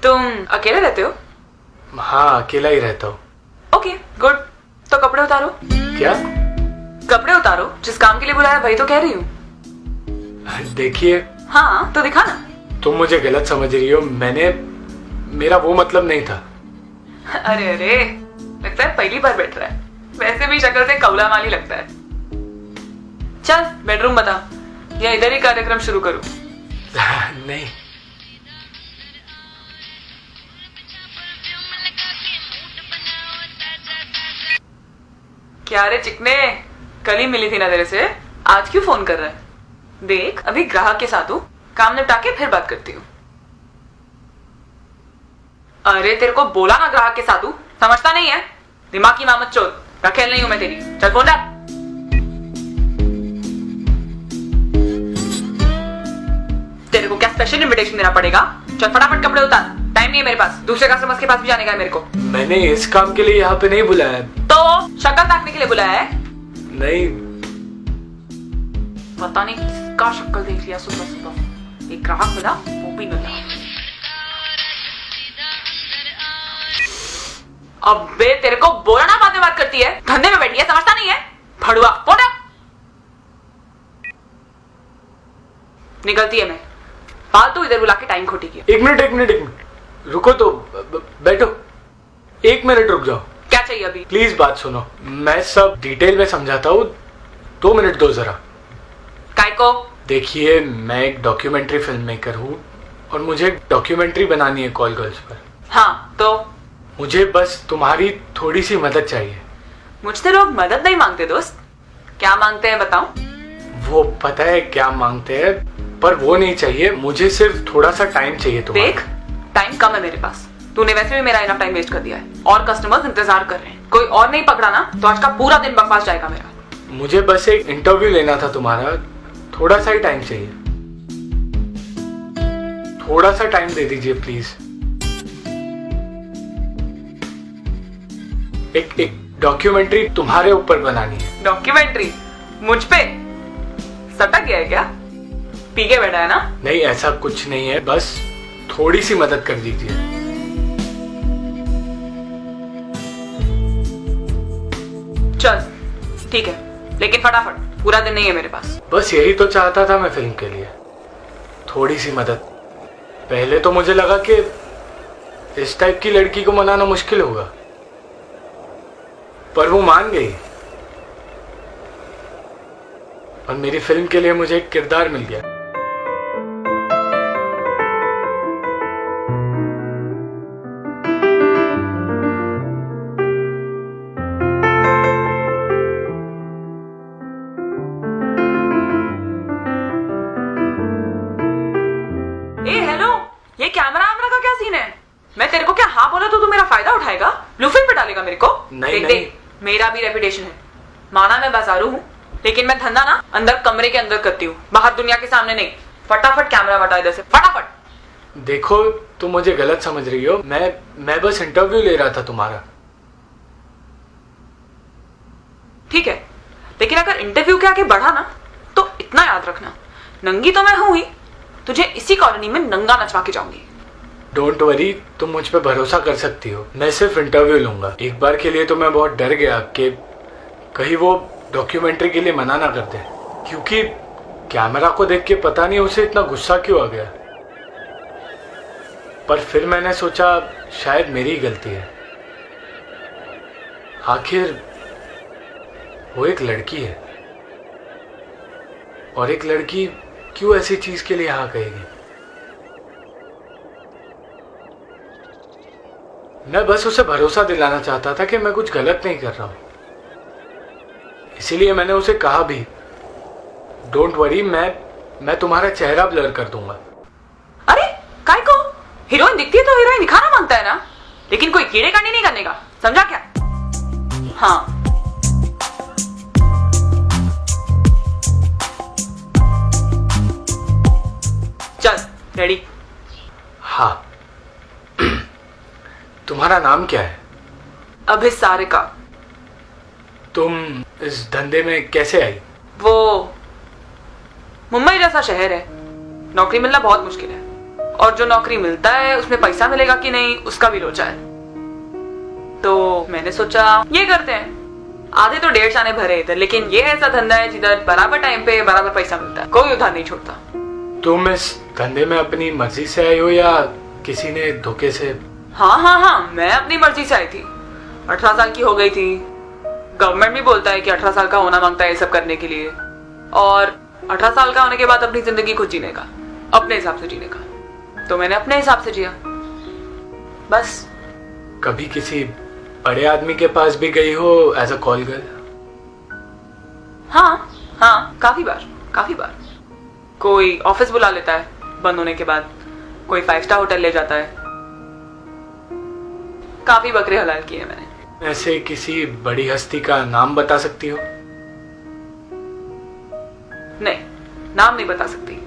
तुम अकेले रहते हो? हाँ, अकेला ही रहता हूँ। Okay good. तो कपड़े उतारो। क्या? कपड़े उतारो, जिस काम के लिए बुलाया वही तो कह रही हूँ। देखिए, हाँ तो दिखा ना। तुम मुझे गलत समझ रही हो। मेरा वो मतलब नहीं था। अरे अरे, लगता है पहली बार बैठ रहा है। वैसे भी शक्ल से कौला माली लगता है। चल बेडरूम बता, या इधर ही कार्यक्रम शुरू करूं? नहीं। क्या रे चिकने, कल ही मिली थी ना तेरे से, आज क्यों फोन कर रहा है? देख अभी ग्राहक के साथ हूँ, काम निपटा के फिर बात करती हूँ। अरे तेरे को बोला ना ग्राहक के साथ हूँ, समझता नहीं है? दिमाग की मामत चोद, रखेल नहीं हूं मैं तेरी। चल फोन रख। तेरे को क्या स्पेशल इनविटेशन देना पड़ेगा? चल फटाफट कपड़े उतार, टाइम नहीं है मेरे पास, दूसरे कस्टमर्स के पास भी जाने का है मेरे को। मैंने इस काम के लिए यहाँ पे नहीं बुलाया है। तो शक्ल ताकने के लिए बुलाया है? नहीं। पता नहीं किसका शक्ल देख लिया सुबह सुबह। एक ग्राहक मिला, वो भी मिला। अबे तेरे को बोला ना बाद में बात करती है, धंधे में बैठी है, समझता नहीं है? फड़ुआ फोड़ा। निकलती है मैं, फालतू इधर बुला के टाइम खोटी किया। एक मिनट रुको तो, बैठो। 1 मिनट रुक जाओ। क्या चाहिए अभी? प्लीज बात सुनो, मैं सब डिटेल में समझाता हूँ। 2 मिनट दो जरा। काय को? देखिए, मैं एक डॉक्यूमेंट्री फिल्म मेकर हूँ और मुझे एक डॉक्यूमेंट्री बनानी है कॉल गर्ल्स पर। हाँ तो? मुझे बस तुम्हारी थोड़ी सी मदद चाहिए। मुझसे लोग मदद नहीं मांगते दोस्त। क्या मांगते हैं बताओ? वो पता है क्या मांगते हैं, पर वो नहीं चाहिए। मुझे सिर्फ थोड़ा सा टाइम चाहिए तुम्हारा। देख, टाइम कम है मेरे पास। तूने वैसे भी मेरा इनफ टाइम वेस्ट कर दिया है और कस्टमर्स इंतजार कर रहे हैं। कोई और नहीं पकड़ा ना तो आज का पूरा दिन बकवास जाएगा मेरा। मुझे बस एक इंटरव्यू लेना था तुम्हारा, थोड़ा सा ही टाइम चाहिए। थोड़ा सा टाइम दे दीजिए प्लीज। एक डॉक्यूमेंट्री तुम्हारे ऊपर बनानी है। डॉक्यूमेंट्री? मुझ पे? सटक गया है क्या? पी के बैठा है ना? नहीं, ऐसा कुछ नहीं है, बस थोड़ी सी मदद कर दीजिए। चल ठीक है, लेकिन फटाफट, पूरा दिन नहीं है मेरे पास। बस यही तो चाहता था मैं फिल्म के लिए, थोड़ी सी मदद। पहले तो मुझे लगा कि इस टाइप की लड़की को मनाना मुश्किल होगा, पर वो मान गई और मेरी फिल्म के लिए मुझे एक किरदार मिल गया। ए हेलो, ये कैमरा का क्या सीन है? मैं तेरे को क्या हाँ बोला तो तू मेरा फायदा उठाएगा, ब्लू फिल्म पे डालेगा मेरे को? नहीं, देख, मेरा भी रेपुटेशन है। माना मैं बाजारू हूँ, लेकिन मैं धंधा ना अंदर कमरे के अंदर करती हूँ, बाहर दुनिया के सामने नहीं। फटाफट कैमरा हटा इधर से, फटाफट। देखो, तुम मुझे गलत समझ रही हो। मैं बस इंटरव्यू ले रहा था तुम्हारा। ठीक है, लेकिन अगर इंटरव्यू के आगे बढ़ा ना तो इतना याद रखना, नंगी तो मैं हूं ही, तुझे इसी कॉलोनी में नंगा नचवा के जाऊंगी। डोंट वरी, तुम मुझ पे भरोसा कर सकती हो। मैं सिर्फ इंटरव्यू लूंगा। एक बार के लिए तो मैं बहुत डर गया कि कहीं वो डॉक्यूमेंट्री के लिए मना ना कर दे, क्योंकि कैमरा को देख के पता नहीं उसे इतना गुस्सा क्यों आ गया। पर फिर मैंने सोचा शायद मेरी ही गलती है। आखिर वो एक लड़की है और एक लड़की क्यों ऐसी चीज के लिए हाँ कहेगी। मैं बस उसे भरोसा दिलाना चाहता था कि मैं कुछ गलत नहीं कर रहा हूं, इसीलिए मैंने उसे कहा भी, डोंट वरी, मैं तुम्हारा चेहरा ब्लर कर दूंगा। अरे काय को? हीरोइन दिखती है तो हीरोइन दिखाना मांगता है ना, लेकिन कोई कीड़े कांडी नहीं करने का, समझा क्या? हाँ चल रेडी? हाँ। तुम्हारा नाम क्या है? अभिसारिका। तुम इस धंधे में कैसे आई? वो मुंबई जैसा शहर है, नौकरी मिलना बहुत मुश्किल है और जो नौकरी मिलता है उसमें पैसा मिलेगा कि नहीं उसका भी लोचा है। तो मैंने सोचा ये करते हैं। आधे तो 1.5 आने भरे इधर, लेकिन ये ऐसा धंधा है जिधर बराबर टाइम पे बराबर पैसा मिलता है, कोई उधार नहीं छोड़ता। तुम इस धंधे में अपनी मर्जी से आई हो या किसी ने धोखे से? हाँ, मैं अपनी मर्जी से आई थी। 18 साल की हो गई थी। गवर्नमेंट भी बोलता है कि 18 साल का होना मांगता है ये सब करने के लिए, और 18 साल का होने के बाद अपनी जिंदगी खुद जीने का, अपने हिसाब से जीने का। तो मैंने अपने हिसाब से जिया, बस। कभी किसी बड़े आदमी के पास भी गई हो एज अ कॉल गर्ल? हाँ, काफी बार। कोई ऑफिस बुला लेता है बंद होने के बाद, कोई 5 स्टार होटल ले जाता है। काफी बकरे हलाल किए मैंने। ऐसे किसी बड़ी हस्ती का नाम बता सकती हो? नहीं, नाम नहीं बता सकती,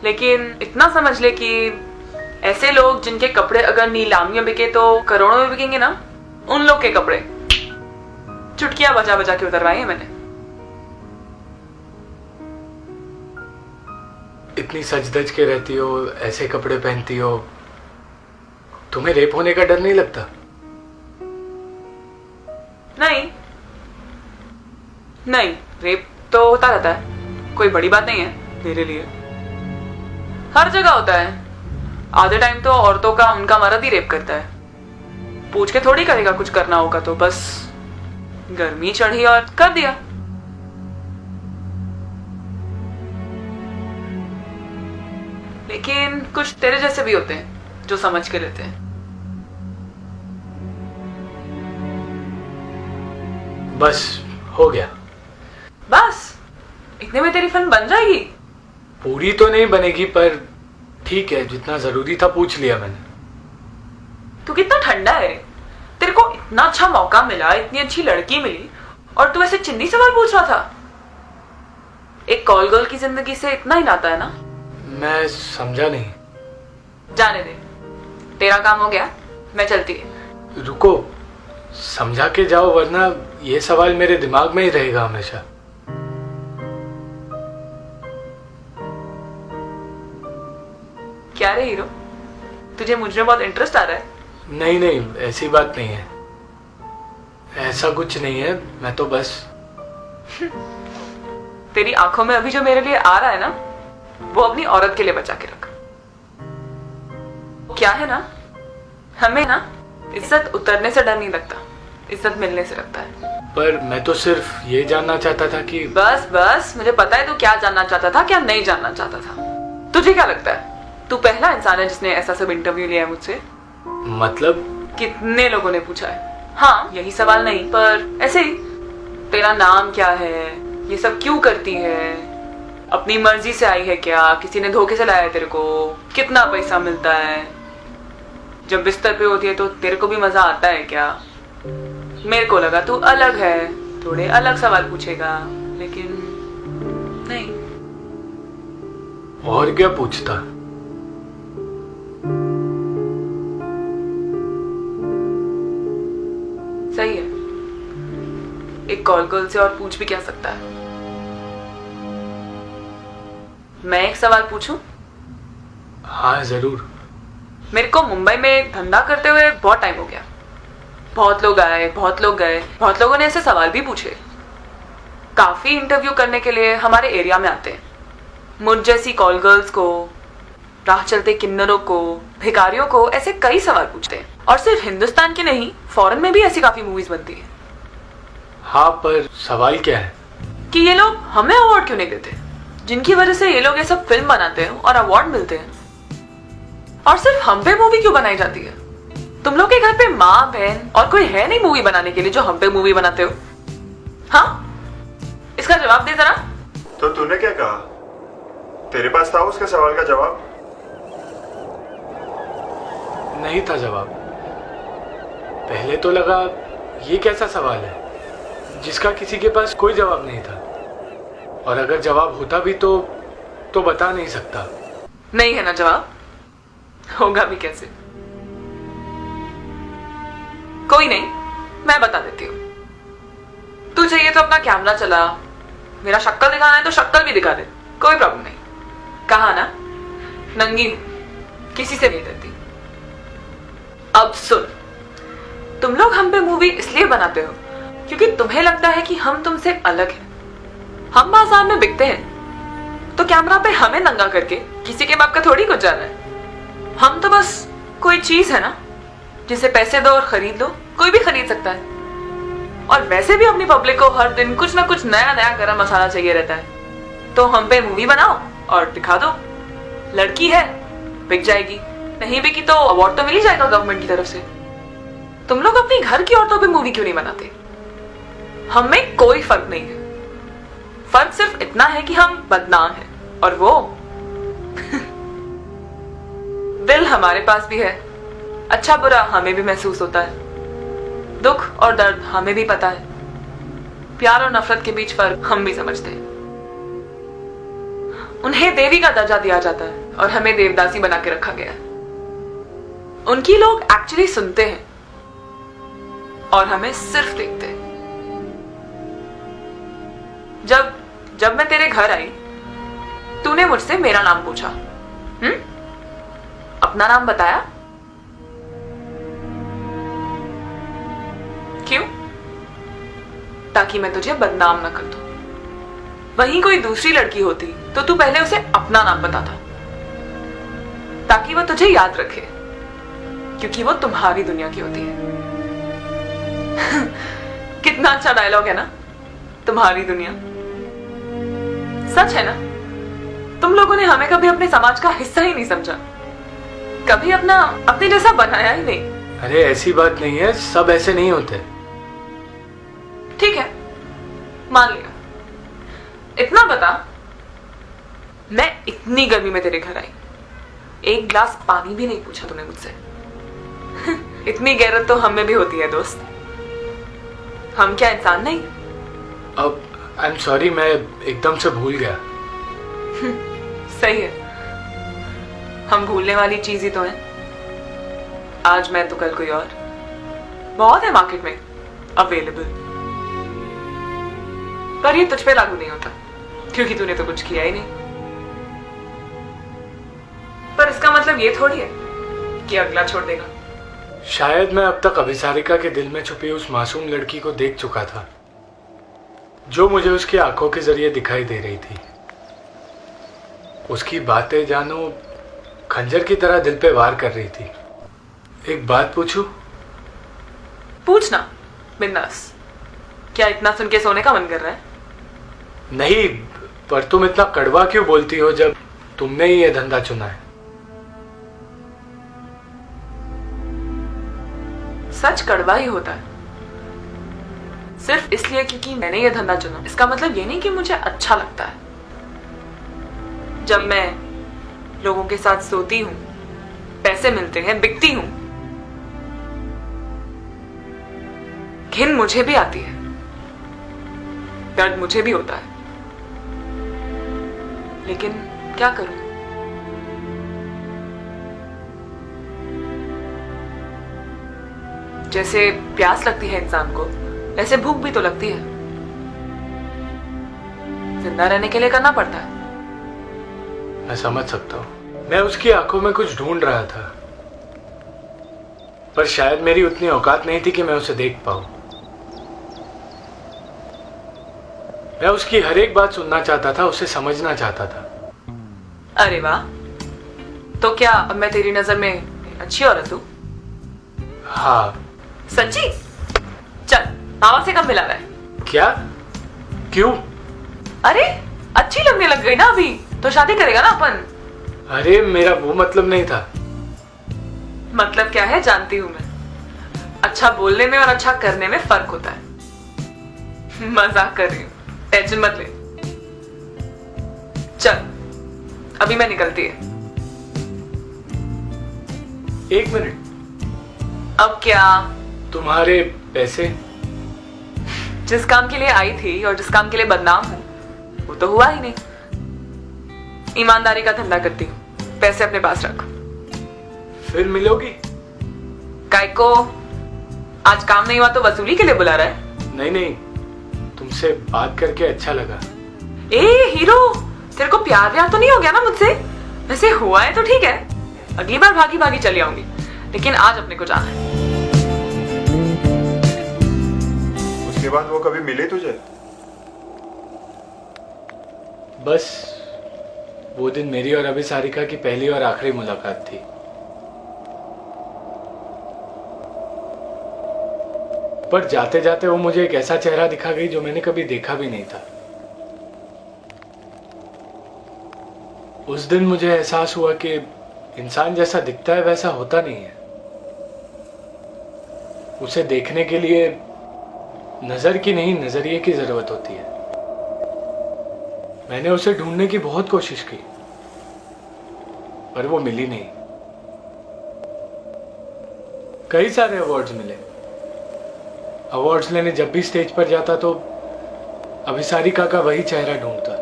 लेकिन इतना समझ ले कि ऐसे लोग जिनके कपड़े अगर नीलामी में बिके तो करोड़ों में बिकेंगे ना, उन लोग के कपड़े चुटकियां बजा बजा के उतरवाए हैं मैंने। इतनी सज धज के रहती हो, ऐसे कपड़े पहनती हो, तुम्हें रेप होने का डर नहीं लगता? नहीं, रेप तो होता रहता है, कोई बड़ी बात नहीं है मेरे लिए। हर जगह होता है। आधे टाइम तो औरतों का उनका मर्द ही रेप करता है। पूछ के थोड़ी करेगा, कुछ करना होगा तो बस गर्मी चढ़ी और कर दिया। लेकिन कुछ तेरे जैसे भी होते हैं जो समझ के लेते हैं। बस हो गया। बस इतने में तेरी फिल्म बन जाएगी? पूरी तो नहीं बनेगी, पर ठीक है, जितना जरूरी था पूछ लिया मैंने। तू कितना ठंडा है रे। तेरे को इतना अच्छा मौका मिला, इतनी अच्छी लड़की मिली, और तू ऐसे चिन्नी सवाल पूछ रहा था। एक कॉल गर्ल की जिंदगी से इतना ही नाता है ना। मैं समझा नहीं। जाने दे, तेरा काम हो गया, मैं चलती है। रुको, समझा के जाओ, वरना ये सवाल मेरे दिमाग में ही रहेगा हमेशा। क्या रे हीरो, तुझे मुझ में बहुत इंटरेस्ट आ रहा है? नहीं, ऐसी बात नहीं है, ऐसा कुछ नहीं है। मैं तो बस तेरी आंखों में अभी जो मेरे लिए आ रहा है ना, वो अपनी औरत के लिए बचा के रख। क्या है ना, हमें ना इज्जत उतरने से डर नहीं लगता, इज्जत मिलने से लगता है। पर मैं तो सिर्फ ये जानना चाहता था कि बस मुझे पता है तू क्या जानना चाहता था, क्या नहीं जानना चाहता था। तुझे क्या लगता है तू पहला इंसान है जिसने ऐसा सब इंटरव्यू लिया है मुझसे? मतलब कितने लोगों ने पूछा है। हाँ, यही सवाल नहीं, पर ऐसे ही, तेरा नाम क्या है, ये सब क्यों करती है, अपनी मर्जी से आई है क्या, किसी ने धोखे से लाया है तेरे को, कितना पैसा मिलता है, जब बिस्तर पे होती है तो तेरे को भी मजा आता है क्या। मेरे को लगा तू अलग है, थोड़े अलग सवाल पूछेगा, लेकिन नहीं। और क्या पूछता? सही है, एक कॉल गर्ल से और पूछ भी क्या सकता है। मैं एक सवाल पूछूं? हाँ जरूर। मेरे को मुंबई में धंधा करते हुए बहुत टाइम हो गया। बहुत लोग आए, बहुत लोग गए, बहुत लोगों ने ऐसे सवाल भी पूछे। काफी इंटरव्यू करने के लिए हमारे एरिया में आते हैं। मुझ जैसी कॉल गर्ल्स को, राह चलते किन्नरों को, भिखारियों को ऐसे कई सवाल पूछते हैं। और सिर्फ हिंदुस्तान की नहीं, फॉरेन में भी ऐसी काफी मूवीज बनती है। हाँ, पर सवाल क्या है? कि ये लोग हमें अवार्ड क्यों नहीं देते, जिनकी वजह से ये लोग ये सब फिल्म बनाते हैं और अवार्ड मिलते हैं, और सिर्फ हम पे मूवी क्यों बनाई जाती है। तुम लोग के घर पे माँ बहन और कोई है नहीं मूवी बनाने के लिए जो हम पे मूवी बनाते हो? हाँ, इसका जवाब दे जरा। तो तूने क्या कहा? तेरे पास था उसके सवाल का जवाब? नहीं था जवाब। पहले तो लगा ये कैसा सवाल है जिसका किसी के पास कोई जवाब नहीं था, और अगर जवाब होता भी तो बता नहीं सकता। नहीं है ना जवाब, होगा भी कैसे। कोई नहीं, मैं बता देती हूँ। तू चाहिए तो अपना कैमरा चला, मेरा शक्ल दिखाना है तो शक्ल भी दिखा दे, कोई प्रॉब्लम नहीं। कहा ना, नंगी हूं, किसी से नहीं डरती। अब सुन, तुम लोग हम पे मूवी इसलिए बनाते हो क्योंकि तुम्हें लगता है कि हम तुमसे अलग हैं। हम बाजार में बिकते हैं तो कैमरा पे हमें नंगा करके किसी के बाप का थोड़ी कुछ जाना है। हम तो बस कोई चीज है ना, जिसे पैसे दो और खरीद लो, कोई भी खरीद सकता है। और वैसे भी अपनी पब्लिक को हर दिन कुछ ना कुछ नया नया गरम मसाला चाहिए रहता है, तो हम पे मूवी बनाओ और दिखा दो। लड़की है, बिक जाएगी, नहीं बिकी तो अवार्ड तो मिल ही जाएगा गवर्नमेंट की तरफ से। तुम लोग अपनी घर की औरतों पे मूवी क्यों नहीं बनाते? हम में कोई फर्क नहीं है, फर्क सिर्फ इतना है कि हम बदनाम हैं और वो दिल हमारे पास भी है, अच्छा बुरा हमें भी महसूस होता है, दुख और दर्द हमें भी पता है, प्यार और नफरत के बीच फर्क हम भी समझते हैं। उन्हें देवी का दर्जा दिया जाता है और हमें देवदासी बना के रखा गया है। उनकी लोग एक्चुअली सुनते हैं और हमें सिर्फ देखते हैं। जब मैं तेरे घर आई, तूने मुझसे मेरा नाम पूछा, अपना नाम बताया? क्यों? ताकि मैं तुझे बदनाम ना कर दूं। वहीं कोई दूसरी लड़की होती तो तू पहले उसे अपना नाम बताता, ताकि वो तुझे याद रखे, क्योंकि वो तुम्हारी दुनिया की होती है। कितना अच्छा डायलॉग है ना, तुम्हारी दुनिया। सच है ना, तुम लोगों ने हमें कभी अपने समाज का हिस्सा ही नहीं समझा, कभी अपने जैसा बनाया ही नहीं। अरे ऐसी बात नहीं है, सब ऐसे नहीं होते। ठीक है, मान लिया। इतना बता, मैं इतनी गर्मी में तेरे घर आई, एक गिलास पानी भी नहीं पूछा तूने मुझसे। इतनी गैरत तो हमें भी होती है दोस्त, हम क्या इंसान नहीं? अब आई एम सॉरी, मैं एकदम से भूल गया। सही है, हम भूलने वाली चीज ही तो है। आज मैं तो कल कोई और, बहुत है मार्केट में अवेलेबल, पर ये तुझ पे लागू नहीं होता क्योंकि तूने तो कुछ किया ही नहीं। पर इसका मतलब ये थोड़ी है कि अगला छोड़ देगा। शायद मैं अब तक अभिसारिका के दिल में छुपी उस मासूम लड़की को देख चुका था, जो मुझे उसकी आंखों के जरिए दिखाई दे रही थी। उसकी बातें जानो खंजर की तरह दिल पे वार कर रही थी। एक बात पूछूं? पूछना बिंदास। क्या इतना सुन के सोने का मन कर रहा है? नहीं, पर तुम इतना कड़वा क्यों बोलती हो जब तुमने ही ये धंधा चुना है? सच कड़वा ही होता है, सिर्फ इसलिए क्योंकि मैंने ये धंधा चुना। इसका मतलब ये नहीं कि मुझे अच्छा लगता है। जब मैं लोगों के साथ सोती हूं, पैसे मिलते हैं, बिकती हूं, घिन मुझे भी आती है, दर्द मुझे भी होता है, लेकिन क्या करूं? जैसे प्यास लगती है इंसान को, ऐसे भूख भी तो लगती है। जिंदा रहने के लिए करना पड़ता है। मैं समझ सकता हूं। मैं उसकी आंखों में कुछ ढूंढ रहा था, पर शायद मेरी उतनी औकात नहीं थी कि मैं उसे देख पाऊं। मैं उसकी हर एक बात सुनना चाहता था, उसे समझना चाहता था। अरे वाह, तो क्या अब मैं तेरी नजर में अच्छी औरत हूं? हाँ। सच्ची? चल, मामा से कब मिला रहा है? क्या? क्यों? अरे अच्छी लगने लग गई ना अभी, तो शादी करेगा ना अपन? अरे मेरा वो मतलब नहीं था। मतलब क्या है जानती हूं मैं। अच्छा बोलने में और अच्छा करने में फर्क होता है। मजाक कर रही हूं, टेंशन मत ले। चल अभी मैं निकलती है। 1 मिनट। अब क्या? तुम्हारे पैसे? जिस काम के लिए आई थी और जिस काम के लिए बदनाम हूं, वो तो हुआ ही नहीं। ईमानदारी का धंधा करती हूँ, पैसे अपने पास रख। फिर मिलोगी? काय को? आज काम नहीं हुआ तो वसूली के लिए बुला रहा है? नहीं नहीं, तुमसे बात करके अच्छा लगा। ए हीरो, तेरे को प्यार व्यार तो नहीं हो गया ना मुझसे? वैसे हुआ है तो ठीक है, अगली बार भागी भागी चली आऊंगी, लेकिन आज अपने को जाना है। उसके बाद वो कभी मिली तुझे? बस वो दिन मेरी और अभिसारिका की पहली और आखिरी मुलाकात थी। पर जाते जाते वो मुझे एक ऐसा चेहरा दिखा गई जो मैंने कभी देखा भी नहीं था। उस दिन मुझे एहसास हुआ कि इंसान जैसा दिखता है वैसा होता नहीं है। उसे देखने के लिए नजर की नहीं, नजरिए की जरूरत होती है। मैंने उसे ढूंढने की बहुत कोशिश की, पर वो मिली नहीं। कई सारे अवार्ड्स मिले। अवार्ड्स लेने जब भी स्टेज पर जाता तो अभिसारिका का वही चेहरा ढूंढता,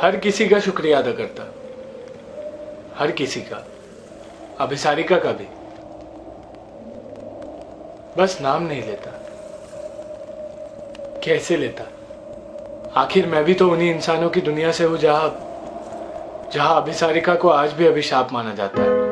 हर किसी का शुक्रिया अदा करता, हर किसी का, अभिसारिका का भी। बस नाम नहीं लेता। कैसे लेता? आखिर मैं भी तो उन्हीं इंसानों की दुनिया से हूं जहां अभिसारिका को आज भी अभिशाप माना जाता है।